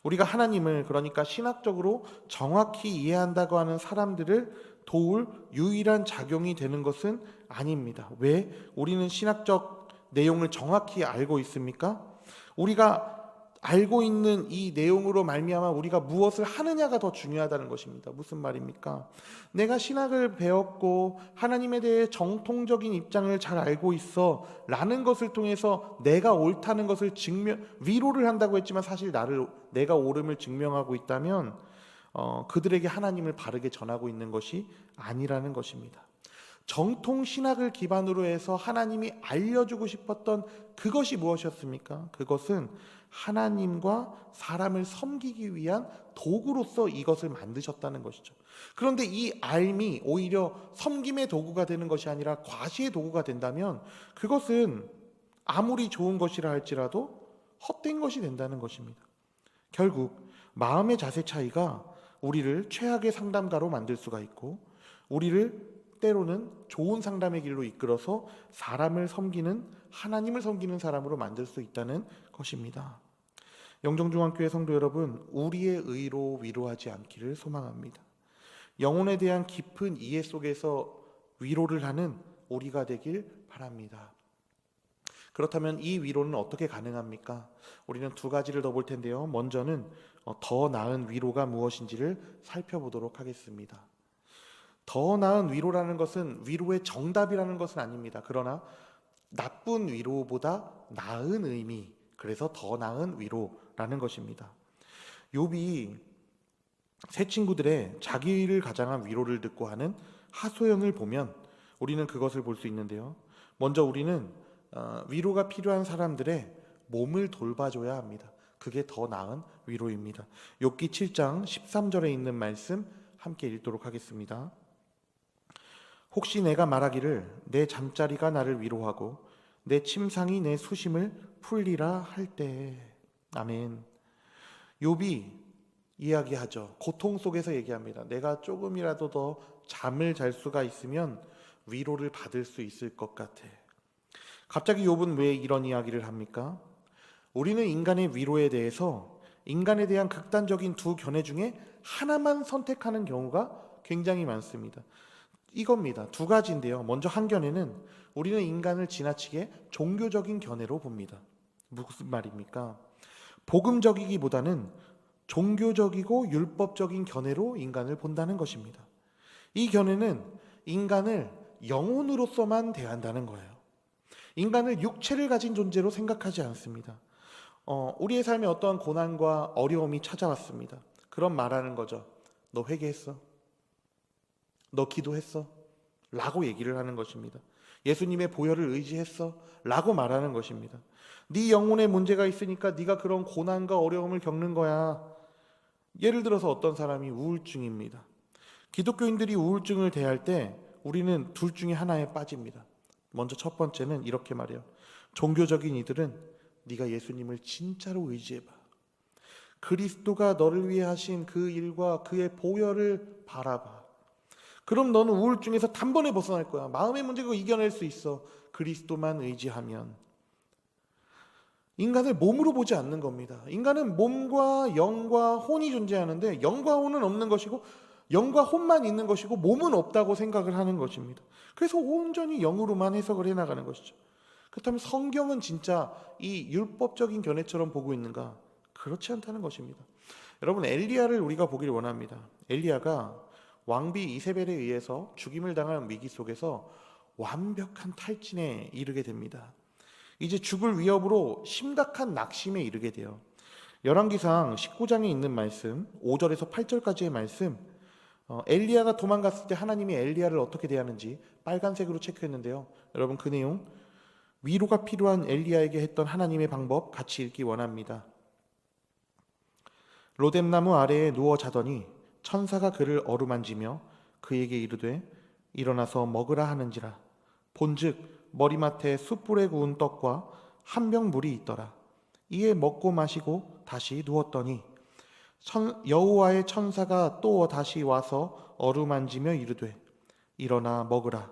우리가 하나님을, 그러니까 신학적으로 정확히 이해한다고 하는 사람들을 도울 유일한 작용이 되는 것은 아닙니다. 왜? 우리는 신학적 내용을 정확히 알고 있습니까? 우리가 알고 있는 이 내용으로 말미암아 우리가 무엇을 하느냐가 더 중요하다는 것입니다. 무슨 말입니까? 내가 신학을 배웠고 하나님에 대해 정통적인 입장을 잘 알고 있어 라는 것을 통해서 내가 옳다는 것을 위로를 한다고 했지만 사실 내가 옳음을 증명하고 있다면 그들에게 하나님을 바르게 전하고 있는 것이 아니라는 것입니다. 정통 신학을 기반으로 해서 하나님이 알려주고 싶었던 그것이 무엇이었습니까? 그것은 하나님과 사람을 섬기기 위한 도구로서 이것을 만드셨다는 것이죠. 그런데 이 알미 오히려 섬김의 도구가 되는 것이 아니라 과시의 도구가 된다면 그것은 아무리 좋은 것이라 할지라도 헛된 것이 된다는 것입니다. 결국 마음의 자세 차이가 우리를 최악의 상담가로 만들 수가 있고 우리를 때로는 좋은 상담의 길로 이끌어서 하나님을 섬기는 사람으로 만들 수 있다는 것입니다. 영정중앙교회 성도 여러분, 우리의 의로 위로하지 않기를 소망합니다. 영혼에 대한 깊은 이해 속에서 위로를 하는 우리가 되길 바랍니다. 그렇다면 이 위로는 어떻게 가능합니까? 우리는 두 가지를 더 볼 텐데요. 먼저는 더 나은 위로가 무엇인지를 살펴보도록 하겠습니다. 더 나은 위로라는 것은 위로의 정답이라는 것은 아닙니다. 그러나 나쁜 위로보다 나은 의미, 그래서 더 나은 위로라는 것입니다. 욥이 세 친구들의 자기를 가장한 위로를 듣고 하는 하소연을 보면 우리는 그것을 볼 수 있는데요. 먼저 우리는 위로가 필요한 사람들의 몸을 돌봐줘야 합니다. 그게 더 나은 위로입니다. 욥기 7장 13절에 있는 말씀 함께 읽도록 하겠습니다. 혹시 내가 말하기를 내 잠자리가 나를 위로하고 내 침상이 내 수심을 풀리라 할 때. 아멘. 욥이 이야기하죠. 고통 속에서 얘기합니다. 내가 조금이라도 더 잠을 잘 수가 있으면 위로를 받을 수 있을 것 같아. 갑자기 욥은 왜 이런 이야기를 합니까? 우리는 인간의 위로에 대해서 인간에 대한 극단적인 두 견해 중에 하나만 선택하는 경우가 굉장히 많습니다. 이겁니다. 두 가지인데요. 먼저 한 견해는 우리는 인간을 지나치게 종교적인 견해로 봅니다. 무슨 말입니까? 복음적이기보다는 종교적이고 율법적인 견해로 인간을 본다는 것입니다. 이 견해는 인간을 영혼으로서만 대한다는 거예요. 인간을 육체를 가진 존재로 생각하지 않습니다. 우리의 삶에 어떠한 고난과 어려움이 찾아왔습니다. 그럼 말하는 거죠. 너 회개했어? 너 기도했어? 라고 얘기를 하는 것입니다. 예수님의 보혈을 의지했어? 라고 말하는 것입니다. 네 영혼에 문제가 있으니까 네가 그런 고난과 어려움을 겪는 거야. 예를 들어서 어떤 사람이 우울증입니다. 기독교인들이 우울증을 대할 때 우리는 둘 중에 하나에 빠집니다. 먼저 첫 번째는 이렇게 말해요. 종교적인 이들은 네가 예수님을 진짜로 의지해봐. 그리스도가 너를 위해 하신 그 일과 그의 보혈을 바라봐. 그럼 너는 우울증에서 단번에 벗어날 거야. 마음의 문제가 이겨낼 수 있어. 그리스도만 의지하면. 인간을 몸으로 보지 않는 겁니다. 인간은 몸과 영과 혼이 존재하는데 영과 혼은 없는 것이고 영과 혼만 있는 것이고 몸은 없다고 생각을 하는 것입니다. 그래서 온전히 영으로만 해석을 해나가는 것이죠. 그렇다면 성경은 진짜 이 율법적인 견해처럼 보고 있는가? 그렇지 않다는 것입니다. 여러분, 엘리야를 우리가 보기를 원합니다. 엘리야가 왕비 이세벨에 의해서 죽임을 당한 위기 속에서 완벽한 탈진에 이르게 됩니다. 이제 죽을 위협으로 심각한 낙심에 이르게 돼요. 열왕기상 19장에 있는 말씀 5절에서 8절까지의 말씀, 엘리야가 도망갔을 때 하나님이 엘리야를 어떻게 대하는지 빨간색으로 체크했는데요. 여러분, 그 내용, 위로가 필요한 엘리야에게 했던 하나님의 방법 같이 읽기 원합니다. 로뎀나무 아래에 누워 자더니 천사가 그를 어루만지며 그에게 이르되 일어나서 먹으라 하는지라. 본즉 머리맡에 숯불에 구운 떡과 한 병 물이 있더라. 이에 먹고 마시고 다시 누웠더니 여호와의 천사가 또 다시 와서 어루만지며 이르되 일어나 먹으라.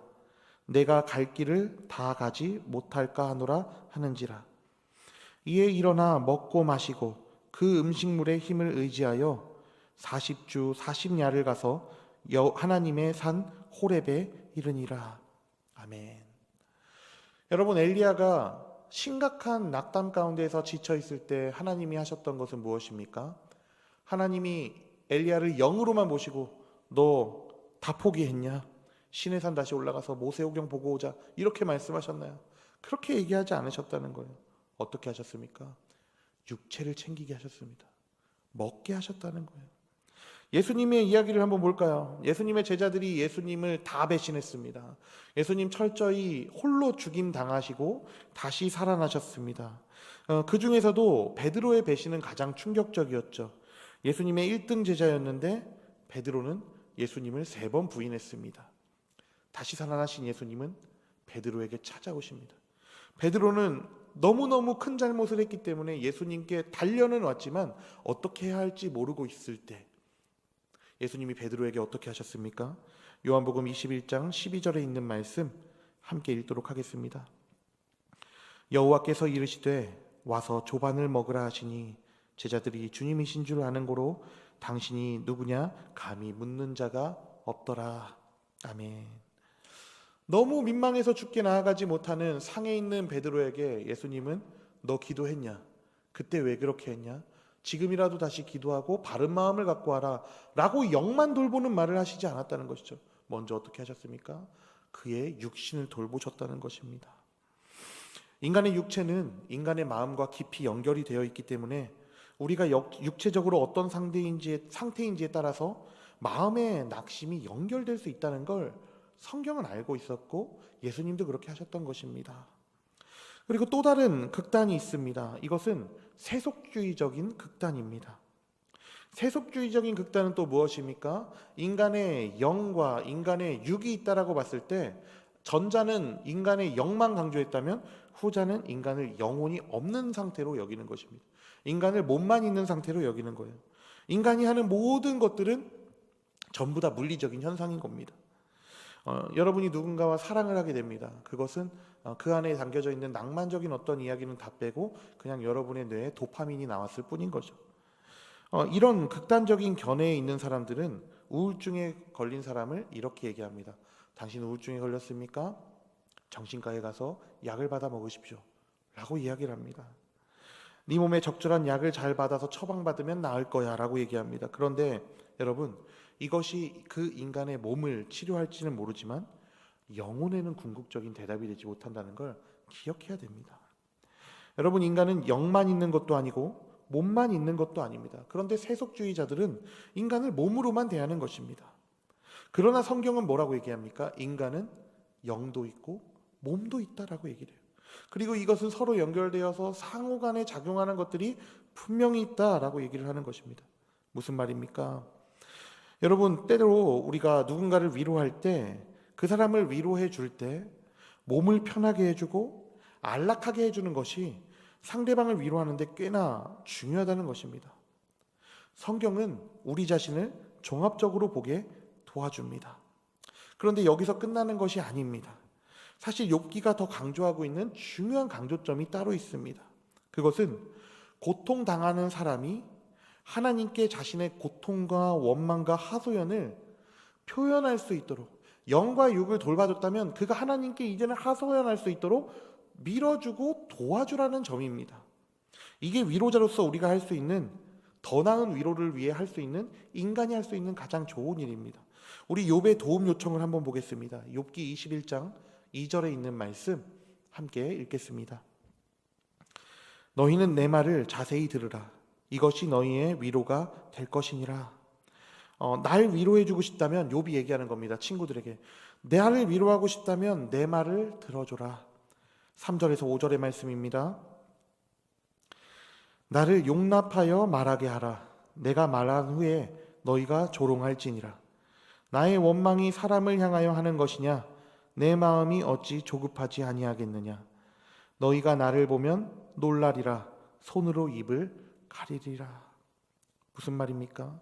내가 갈 길을 다 가지 못할까 하노라 하는지라. 이에 일어나 먹고 마시고 그 음식물의 힘을 의지하여 40주 40야를 가서 하나님의 산 호렙에 이르니라. 아멘. 여러분, 엘리야가 심각한 낙담 가운데에서 지쳐 있을 때 하나님이 하셨던 것은 무엇입니까? 하나님이 엘리야를 영으로만 보시고 너 다 포기했냐? 시내산 다시 올라가서 모세오경 보고 오자, 이렇게 말씀하셨나요? 그렇게 얘기하지 않으셨다는 거예요. 어떻게 하셨습니까? 육체를 챙기게 하셨습니다. 먹게 하셨다는 거예요. 예수님의 이야기를 한번 볼까요? 예수님의 제자들이 예수님을 다 배신했습니다. 예수님 철저히 홀로 죽임 당하시고 다시 살아나셨습니다. 그 중에서도 베드로의 배신은 가장 충격적이었죠. 예수님의 1등 제자였는데 베드로는 예수님을 3번 부인했습니다. 다시 살아나신 예수님은 베드로에게 찾아오십니다. 베드로는 너무너무 큰 잘못을 했기 때문에 예수님께 달려는 왔지만 어떻게 해야 할지 모르고 있을 때 예수님이 베드로에게 어떻게 하셨습니까? 요한복음 21장 12절에 있는 말씀 함께 읽도록 하겠습니다. 여호와께서 이르시되 와서 조반을 먹으라 하시니 제자들이 주님이신 줄 아는 고로 당신이 누구냐 감히 묻는 자가 없더라. 아멘. 너무 민망해서 죽게 나아가지 못하는 상에 있는 베드로에게 예수님은 너 기도했냐? 그때 왜 그렇게 했냐? 지금이라도 다시 기도하고 바른 마음을 갖고 와라 라고 영만 돌보는 말을 하시지 않았다는 것이죠. 먼저 어떻게 하셨습니까? 그의 육신을 돌보셨다는 것입니다. 인간의 육체는 인간의 마음과 깊이 연결이 되어 있기 때문에 우리가 육체적으로 어떤 상태인지에 따라서 마음의 낙심이 연결될 수 있다는 걸 성경은 알고 있었고 예수님도 그렇게 하셨던 것입니다. 그리고 또 다른 극단이 있습니다. 이것은 세속주의적인 극단입니다. 세속주의적인 극단은 또 무엇입니까? 인간의 영과 인간의 육이 있다라고 봤을 때 전자는 인간의 영만 강조했다면 후자는 인간을 영혼이 없는 상태로 여기는 것입니다. 인간을 몸만 있는 상태로 여기는 거예요. 인간이 하는 모든 것들은 전부 다 물리적인 현상인 겁니다. 여러분이 누군가와 사랑을 하게 됩니다. 그것은 그 안에 담겨져 있는 낭만적인 어떤 이야기는 다 빼고 그냥 여러분의 뇌에 도파민이 나왔을 뿐인 거죠. 이런 극단적인 견해에 있는 사람들은 우울증에 걸린 사람을 이렇게 얘기합니다. 당신 우울증에 걸렸습니까? 정신과에 가서 약을 받아 먹으십시오 라고 이야기를 합니다. 네 몸에 적절한 약을 잘 받아서 처방받으면 나을 거야 라고 얘기합니다. 그런데 여러분, 이것이 그 인간의 몸을 치료할지는 모르지만 영혼에는 궁극적인 대답이 되지 못한다는 걸 기억해야 됩니다. 여러분, 인간은 영만 있는 것도 아니고 몸만 있는 것도 아닙니다. 그런데 세속주의자들은 인간을 몸으로만 대하는 것입니다. 그러나 성경은 뭐라고 얘기합니까? 인간은 영도 있고 몸도 있다라고 얘기를 해요. 그리고 이것은 서로 연결되어서 상호간에 작용하는 것들이 분명히 있다라고 얘기를 하는 것입니다. 무슨 말입니까? 여러분, 때로 우리가 누군가를 위로할 때 그 사람을 위로해 줄 때 몸을 편하게 해주고 안락하게 해주는 것이 상대방을 위로하는데 꽤나 중요하다는 것입니다. 성경은 우리 자신을 종합적으로 보게 도와줍니다. 그런데 여기서 끝나는 것이 아닙니다. 사실 욥기가 더 강조하고 있는 중요한 강조점이 따로 있습니다. 그것은 고통당하는 사람이 하나님께 자신의 고통과 원망과 하소연을 표현할 수 있도록, 영과 육을 돌봐줬다면 그가 하나님께 이제는 하소연할 수 있도록 밀어주고 도와주라는 점입니다. 이게 위로자로서 우리가 할 수 있는, 더 나은 위로를 위해 할 수 있는, 인간이 할 수 있는 가장 좋은 일입니다. 우리 욥의 도움 요청을 한번 보겠습니다. 욥기 21장 2절에 있는 말씀 함께 읽겠습니다. 너희는 내 말을 자세히 들으라. 이것이 너희의 위로가 될 것이니라. 날 위로해주고 싶다면, 욥이 얘기하는 겁니다. 친구들에게 나를 위로하고 싶다면 내 말을 들어줘라. 3절에서 5절의 말씀입니다. 나를 용납하여 말하게 하라. 내가 말한 후에 너희가 조롱할지니라. 나의 원망이 사람을 향하여 하는 것이냐? 내 마음이 어찌 조급하지 아니하겠느냐? 너희가 나를 보면 놀라리라. 손으로 입을 가리리라. 무슨 말입니까?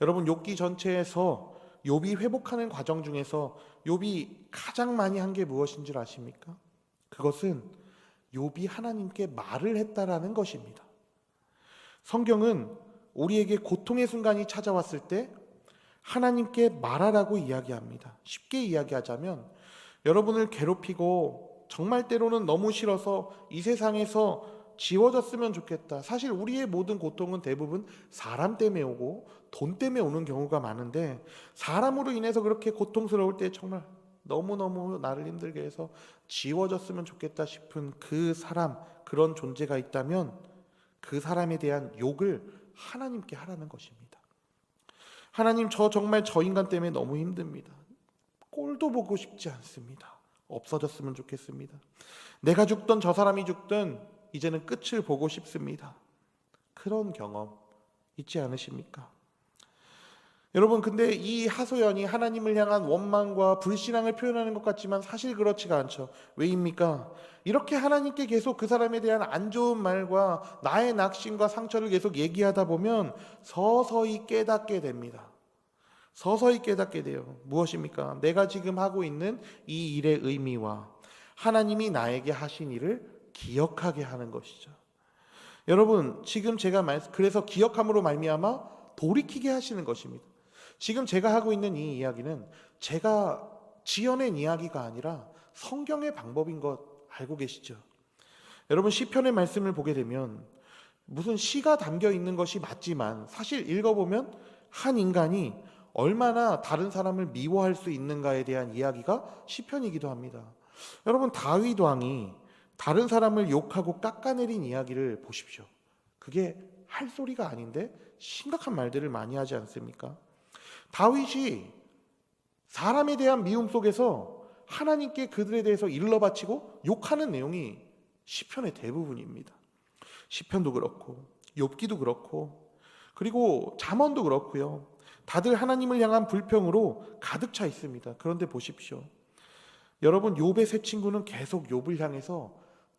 여러분, 욥기 전체에서 욥이 회복하는 과정 중에서 욥이 가장 많이 한 게 무엇인 줄 아십니까? 그것은 욥이 하나님께 말을 했다라는 것입니다. 성경은 우리에게 고통의 순간이 찾아왔을 때 하나님께 말하라고 이야기합니다. 쉽게 이야기하자면, 여러분을 괴롭히고 정말 때로는 너무 싫어서 이 세상에서 지워졌으면 좋겠다. 사실 우리의 모든 고통은 대부분 사람 때문에 오고 돈 때문에 오는 경우가 많은데, 사람으로 인해서 그렇게 고통스러울 때 정말 너무너무 나를 힘들게 해서 지워졌으면 좋겠다 싶은 그 사람, 그런 존재가 있다면 그 사람에 대한 욕을 하나님께 하라는 것입니다. 하나님, 정말 저 인간 때문에 너무 힘듭니다. 꼴도 보고 싶지 않습니다. 없어졌으면 좋겠습니다. 내가 죽든 저 사람이 죽든 이제는 끝을 보고 싶습니다. 그런 경험 있지 않으십니까? 여러분, 근데 이 하소연이 하나님을 향한 원망과 불신앙을 표현하는 것 같지만 사실 그렇지가 않죠. 왜입니까? 이렇게 하나님께 계속 그 사람에 대한 안 좋은 말과 나의 낙심과 상처를 계속 얘기하다 보면 서서히 깨닫게 됩니다. 서서히 깨닫게 돼요. 무엇입니까? 내가 지금 하고 있는 이 일의 의미와 하나님이 나에게 하신 일을 기억하게 하는 것이죠. 여러분, 지금 제가 그래서 기억함으로 말미암아 돌이키게 하시는 것입니다. 지금 제가 하고 있는 이 이야기는 제가 지어낸 이야기가 아니라 성경의 방법인 것 알고 계시죠? 여러분, 시편의 말씀을 보게 되면 무슨 시가 담겨 있는 것이 맞지만 사실 읽어보면 한 인간이 얼마나 다른 사람을 미워할 수 있는가에 대한 이야기가 시편이기도 합니다. 여러분, 다윗 왕이 다른 사람을 욕하고 깎아내린 이야기를 보십시오. 그게 할 소리가 아닌데 심각한 말들을 많이 하지 않습니까? 다윗이 사람에 대한 미움 속에서 하나님께 그들에 대해서 일러 바치고 욕하는 내용이 시편의 대부분입니다. 시편도 그렇고 욥기도 그렇고 그리고 잠언도 그렇고요. 다들 하나님을 향한 불평으로 가득 차 있습니다. 그런데 보십시오. 여러분, 욥의 세 친구는 계속 욥을 향해서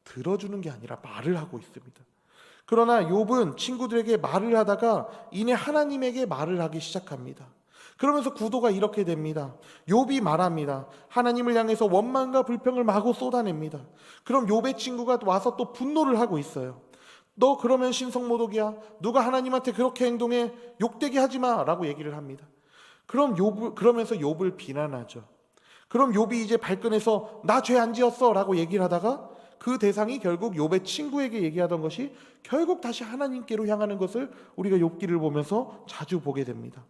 들어주는 게 아니라 말을 하고 있습니다. 그러나 욥은 친구들에게 말을 하다가 이내 하나님에게 말을 하기 시작합니다. 그러면서 구도가 이렇게 됩니다. 욥이 말합니다. 하나님을 향해서 원망과 불평을 마구 쏟아냅니다. 그럼 욥의 친구가 와서 또 분노를 하고 있어요. 너 그러면 신성모독이야. 누가 하나님한테 그렇게 행동해? 욕되게 하지 마 라고 얘기를 합니다. 그러면서 욥을 비난하죠. 그럼 욥이 이제 발끈해서 나 죄 안 지었어 라고 얘기를 하다가 그 대상이 결국 욥의 친구에게 얘기하던 것이 결국 다시 하나님께로 향하는 것을 우리가 욥기를 보면서 자주 보게 됩니다.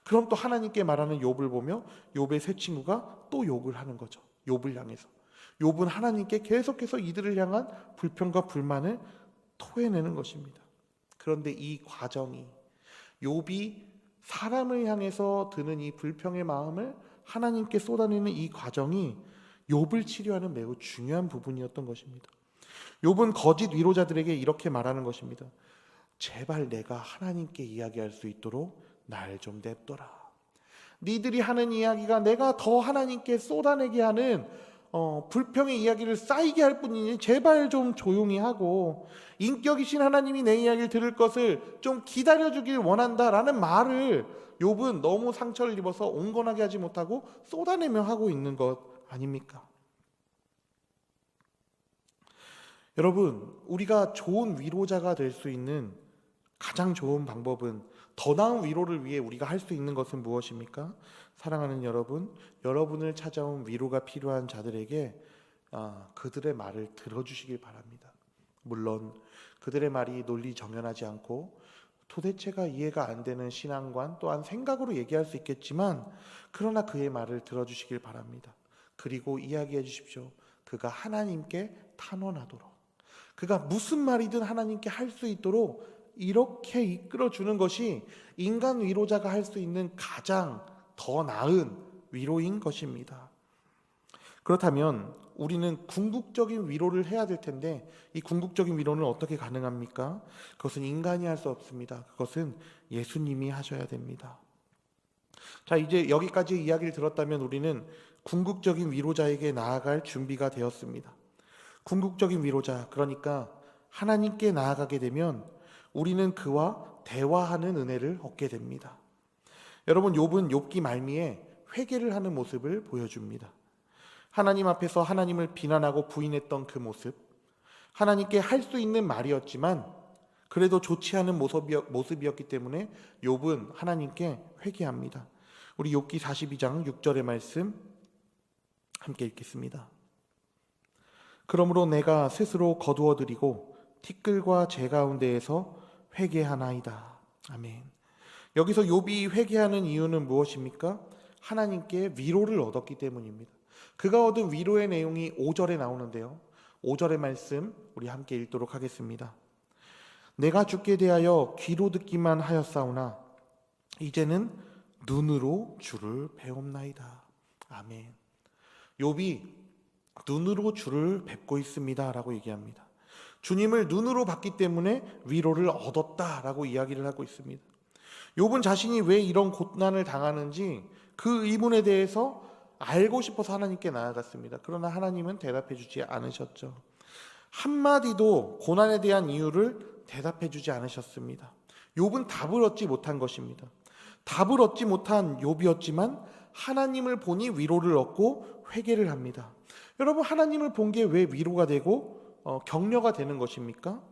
그럼 또 하나님께 말하는 욥을 보며 욥의 세 친구가 또 욕을 하는 거죠. 욥을 향해서. 욥은 하나님께 계속해서 이들을 향한 불평과 불만을 토해내는 것입니다. 그런데 이 과정이, 욥이 사람을 향해서 드는 이 불평의 마음을 하나님께 쏟아내는 이 과정이 욥을 치료하는 매우 중요한 부분이었던 것입니다. 욥은 거짓 위로자들에게 이렇게 말하는 것입니다. 제발 내가 하나님께 이야기할 수 있도록 날 좀 냅둬라. 니들이 하는 이야기가 내가 더 하나님께 쏟아내게 하는 불평의 이야기를 쌓이게 할 뿐이니 제발 좀 조용히 하고 인격이신 하나님이 내 이야기를 들을 것을 좀 기다려주길 원한다라는 말을 욥은 너무 상처를 입어서 온건하게 하지 못하고 쏟아내며 하고 있는 것 아닙니까? 여러분, 우리가 좋은 위로자가 될 수 있는 가장 좋은 방법은, 더 나은 위로를 위해 우리가 할 수 있는 것은 무엇입니까? 사랑하는 여러분, 여러분을 찾아온 위로가 필요한 자들에게 그들의 말을 들어주시길 바랍니다. 물론 그들의 말이 논리 정연하지 않고 도대체가 이해가 안 되는 신앙관 또한 생각으로 얘기할 수 있겠지만, 그러나 그의 말을 들어주시길 바랍니다. 그리고 이야기해 주십시오. 그가 하나님께 탄원하도록, 그가 무슨 말이든 하나님께 할 수 있도록 이렇게 이끌어주는 것이 인간 위로자가 할 수 있는 가장 더 나은 위로인 것입니다. 그렇다면 우리는 궁극적인 위로를 해야 될 텐데, 이 궁극적인 위로는 어떻게 가능합니까? 그것은 인간이 할 수 없습니다. 그것은 예수님이 하셔야 됩니다. 자, 이제 여기까지 이야기를 들었다면 우리는 궁극적인 위로자에게 나아갈 준비가 되었습니다. 궁극적인 위로자, 그러니까 하나님께 나아가게 되면 우리는 그와 대화하는 은혜를 얻게 됩니다. 여러분, 욥은 욥기 말미에 회개를 하는 모습을 보여줍니다. 하나님 앞에서 하나님을 비난하고 부인했던 그 모습, 하나님께 할 수 있는 말이었지만 그래도 좋지 않은 모습이었기 때문에 욥은 하나님께 회개합니다. 우리 욥기 42장 6절의 말씀 함께 읽겠습니다. 그러므로 내가 스스로 거두어드리고 티끌과 재 가운데에서 회개하나이다. 아멘. 여기서 욥이 회개하는 이유는 무엇입니까? 하나님께 위로를 얻었기 때문입니다. 그가 얻은 위로의 내용이 5절에 나오는데요, 5절의 말씀 우리 함께 읽도록 하겠습니다. 내가 주께 대하여 귀로 듣기만 하였사오나 이제는 눈으로 주를 배옵나이다. 아멘. 욥이 눈으로 주를 뵙고 있습니다 라고 얘기합니다. 주님을 눈으로 봤기 때문에 위로를 얻었다라고 이야기를 하고 있습니다. 욥은 자신이 왜 이런 고난을 당하는지 그 의문에 대해서 알고 싶어서 하나님께 나아갔습니다. 그러나 하나님은 대답해 주지 않으셨죠. 한마디도 고난에 대한 이유를 대답해 주지 않으셨습니다. 욥은 답을 얻지 못한 것입니다. 답을 얻지 못한 욥이었지만 하나님을 보니 위로를 얻고 회개를 합니다. 여러분, 하나님을 본 게 왜 위로가 되고 격려가 되는 것입니까?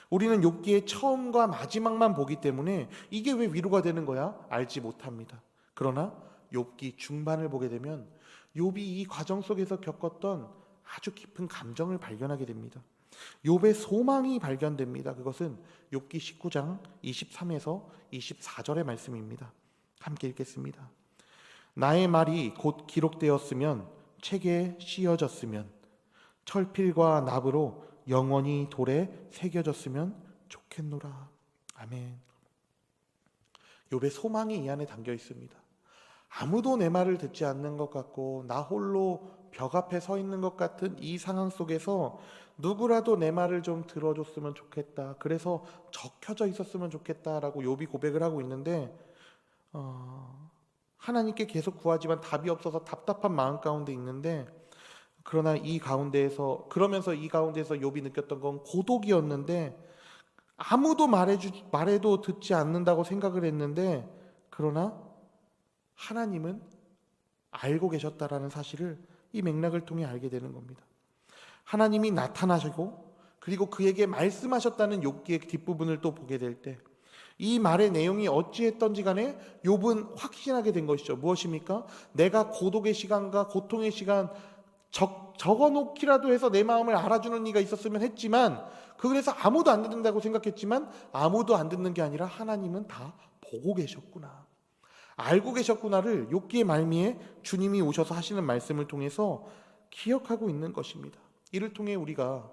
우리는 욥기의 처음과 마지막만 보기 때문에 이게 왜 위로가 되는 거야? 알지 못합니다. 그러나 욥기 중반을 보게 되면 욥이 이 과정 속에서 겪었던 아주 깊은 감정을 발견하게 됩니다. 욥의 소망이 발견됩니다. 그것은 욥기 19장 23에서 24절의 말씀입니다. 함께 읽겠습니다. 나의 말이 곧 기록되었으면 책에 씌어졌으면 철필과 납으로 영원히 돌에 새겨졌으면 좋겠노라. 아멘. 욥의 소망이 이 안에 담겨 있습니다. 아무도 내 말을 듣지 않는 것 같고 나 홀로 벽 앞에 서 있는 것 같은 이 상황 속에서 누구라도 내 말을 좀 들어줬으면 좋겠다, 그래서 적혀져 있었으면 좋겠다라고 욥이 고백을 하고 있는데, 하나님께 계속 구하지만 답이 없어서 답답한 마음 가운데 있는데, 그러나 그러면서 이 가운데서 욥이 느꼈던 건 고독이었는데, 아무도 말해도 듣지 않는다고 생각을 했는데, 그러나 하나님은 알고 계셨다라는 사실을 이 맥락을 통해 알게 되는 겁니다. 하나님이 나타나시고 그리고 그에게 말씀하셨다는 욥기의 뒷부분을 또 보게 될 때 이 말의 내용이 어찌했던지 간에 욥은 확신하게 된 것이죠. 무엇입니까? 내가 고독의 시간과 고통의 시간 적어놓기라도 해서 내 마음을 알아주는 이가 있었으면 했지만, 그래서 아무도 안 듣는다고 생각했지만 아무도 안 듣는 게 아니라 하나님은 다 보고 계셨구나, 알고 계셨구나를 욥기의 말미에 주님이 오셔서 하시는 말씀을 통해서 기억하고 있는 것입니다. 이를 통해 우리가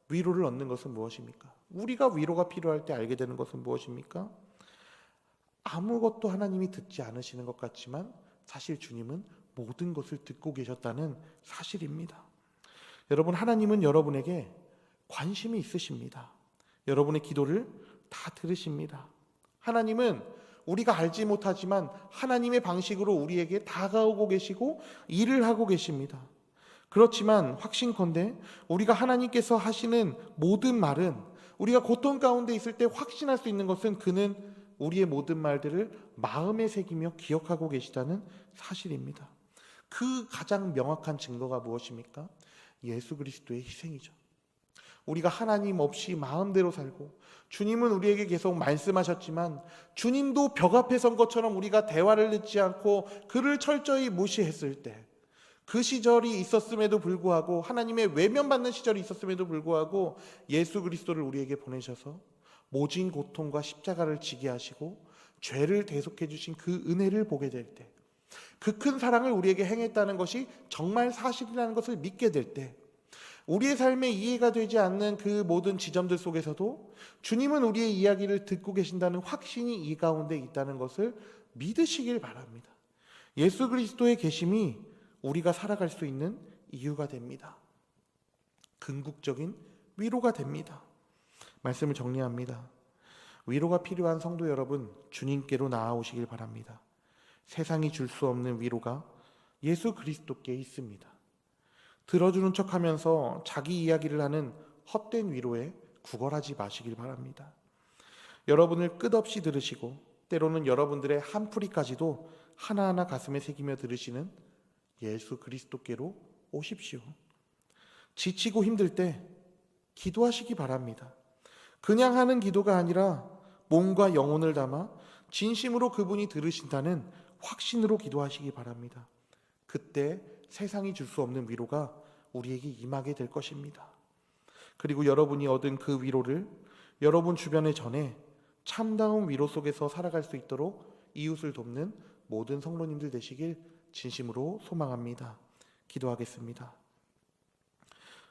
위로를 얻는 것은 무엇입니까? 우리가 위로가 필요할 때 알게 되는 것은 무엇입니까? 아무것도 하나님이 듣지 않으시는 것 같지만 사실 주님은 모든 것을 듣고 계셨다는 사실입니다. 여러분, 하나님은 여러분에게 관심이 있으십니다. 여러분의 기도를 다 들으십니다. 하나님은 우리가 알지 못하지만 하나님의 방식으로 우리에게 다가오고 계시고 일을 하고 계십니다. 그렇지만 확신컨대 우리가 하나님께서 하시는 모든 말은, 우리가 고통 가운데 있을 때 확신할 수 있는 것은 그는 우리의 모든 말들을 마음에 새기며 기억하고 계시다는 사실입니다. 그 가장 명확한 증거가 무엇입니까? 예수 그리스도의 희생이죠. 우리가 하나님 없이 마음대로 살고, 주님은 우리에게 계속 말씀하셨지만 주님도 벽 앞에 선 것처럼 우리가 대화를 듣지 않고 그를 철저히 무시했을 때, 그 시절이 있었음에도 불구하고, 하나님의 외면받는 시절이 있었음에도 불구하고 예수 그리스도를 우리에게 보내셔서 모진 고통과 십자가를 지게 하시고 죄를 대속해 주신 그 은혜를 보게 될 때, 그 큰 사랑을 우리에게 행했다는 것이 정말 사실이라는 것을 믿게 될 때, 우리의 삶에 이해가 되지 않는 그 모든 지점들 속에서도 주님은 우리의 이야기를 듣고 계신다는 확신이 이 가운데 있다는 것을 믿으시길 바랍니다. 예수 그리스도의 계심이 우리가 살아갈 수 있는 이유가 됩니다. 궁극적인 위로가 됩니다. 말씀을 정리합니다. 위로가 필요한 성도 여러분, 주님께로 나아오시길 바랍니다. 세상이 줄 수 없는 위로가 예수 그리스도께 있습니다. 들어주는 척하면서 자기 이야기를 하는 헛된 위로에 구걸하지 마시길 바랍니다. 여러분을 끝없이 들으시고 때로는 여러분들의 한풀이까지도 하나하나 가슴에 새기며 들으시는 예수 그리스도께로 오십시오. 지치고 힘들 때 기도하시기 바랍니다. 그냥 하는 기도가 아니라 몸과 영혼을 담아 진심으로 그분이 들으신다는 확신으로 기도하시기 바랍니다. 그때 세상이 줄 수 없는 위로가 우리에게 임하게 될 것입니다. 그리고 여러분이 얻은 그 위로를 여러분 주변에 전해 참다운 위로 속에서 살아갈 수 있도록 이웃을 돕는 모든 성도님들 되시길 진심으로 소망합니다. 기도하겠습니다.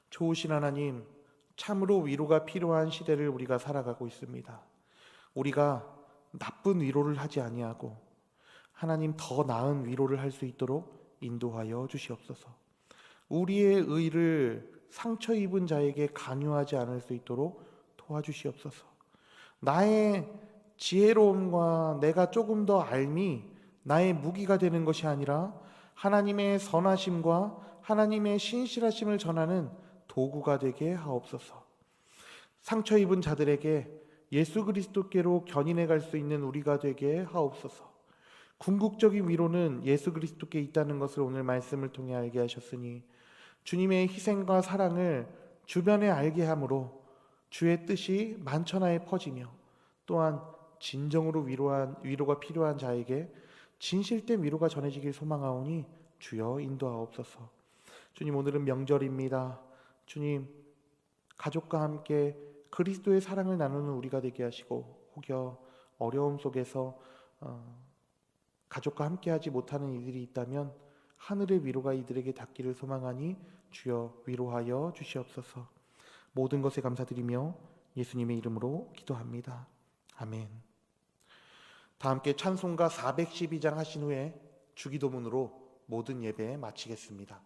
좋으신 하나님, 참으로 위로가 필요한 시대를 우리가 살아가고 있습니다. 우리가 나쁜 위로를 하지 아니하고 하나님 더 나은 위로를 할 수 있도록 인도하여 주시옵소서. 우리의 의를 상처 입은 자에게 강요하지 않을 수 있도록 도와주시옵소서. 나의 지혜로움과 내가 조금 더 알미 나의 무기가 되는 것이 아니라 하나님의 선하심과 하나님의 신실하심을 전하는 도구가 되게 하옵소서. 상처 입은 자들에게 예수 그리스도께로 견인해 갈 수 있는 우리가 되게 하옵소서. 궁극적인 위로는 예수 그리스도께 있다는 것을 오늘 말씀을 통해 알게 하셨으니 주님의 희생과 사랑을 주변에 알게 함으로 주의 뜻이 만천하에 퍼지며 또한 진정으로 위로가 필요한 자에게 진실된 위로가 전해지길 소망하오니 주여 인도하옵소서. 주님, 오늘은 명절입니다. 주님, 가족과 함께 그리스도의 사랑을 나누는 우리가 되게 하시고, 혹여 어려움 속에서 가족과 함께하지 못하는 이들이 있다면 하늘의 위로가 이들에게 닿기를 소망하니 주여 위로하여 주시옵소서. 모든 것에 감사드리며 예수님의 이름으로 기도합니다. 아멘. 다 함께 찬송가 412장 하신 후에 주기도문으로 모든 예배 마치겠습니다.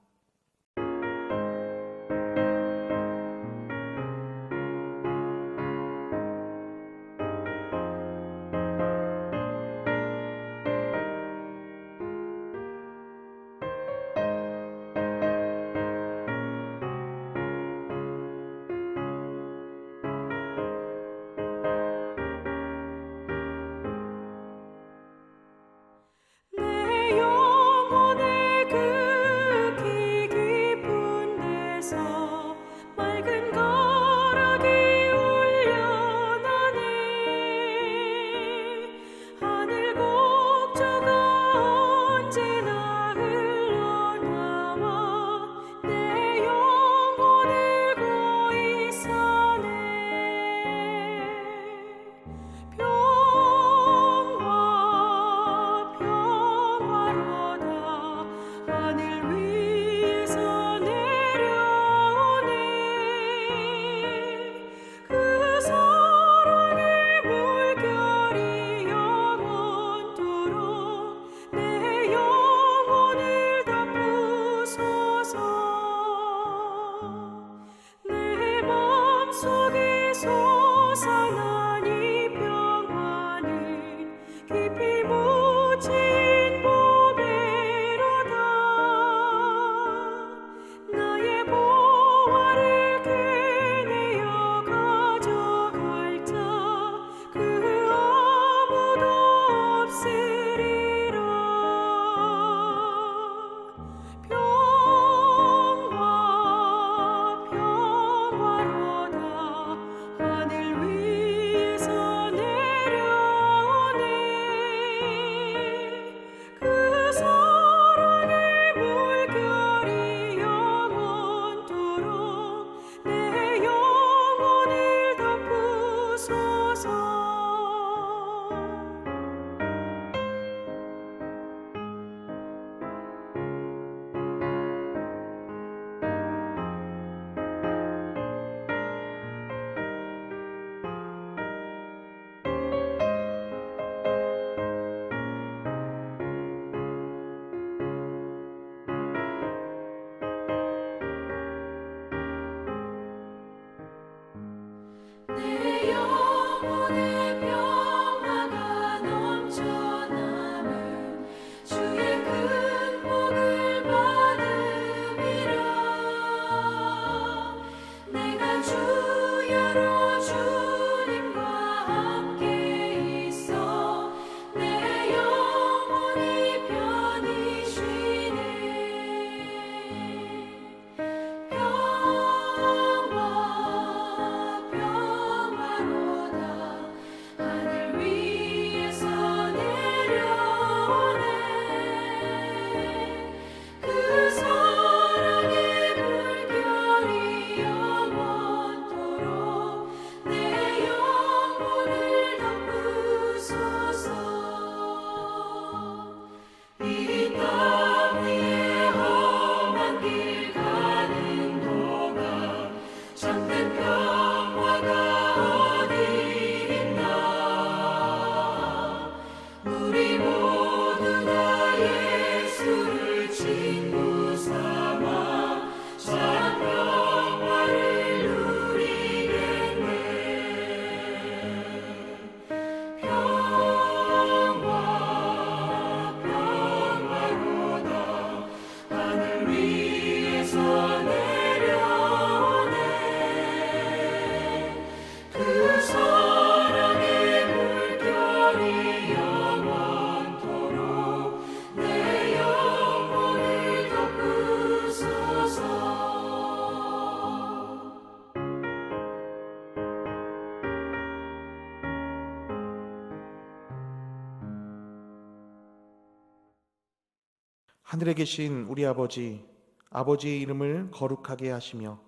하늘에 계신 우리 아버지, 아버지의 이름을 거룩하게 하시며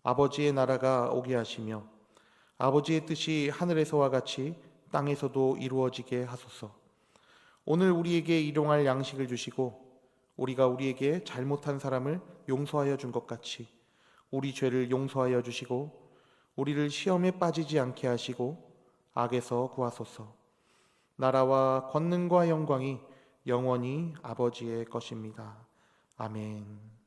아버지의 나라가 오게 하시며 아버지의 뜻이 하늘에서와 같이 땅에서도 이루어지게 하소서. 오늘 우리에게 일용할 양식을 주시고 우리가 우리에게 잘못한 사람을 용서하여 준 것 같이 우리 죄를 용서하여 주시고 우리를 시험에 빠지지 않게 하시고 악에서 구하소서. 나라와 권능과 영광이 영원히 아버지의 것입니다. 아멘.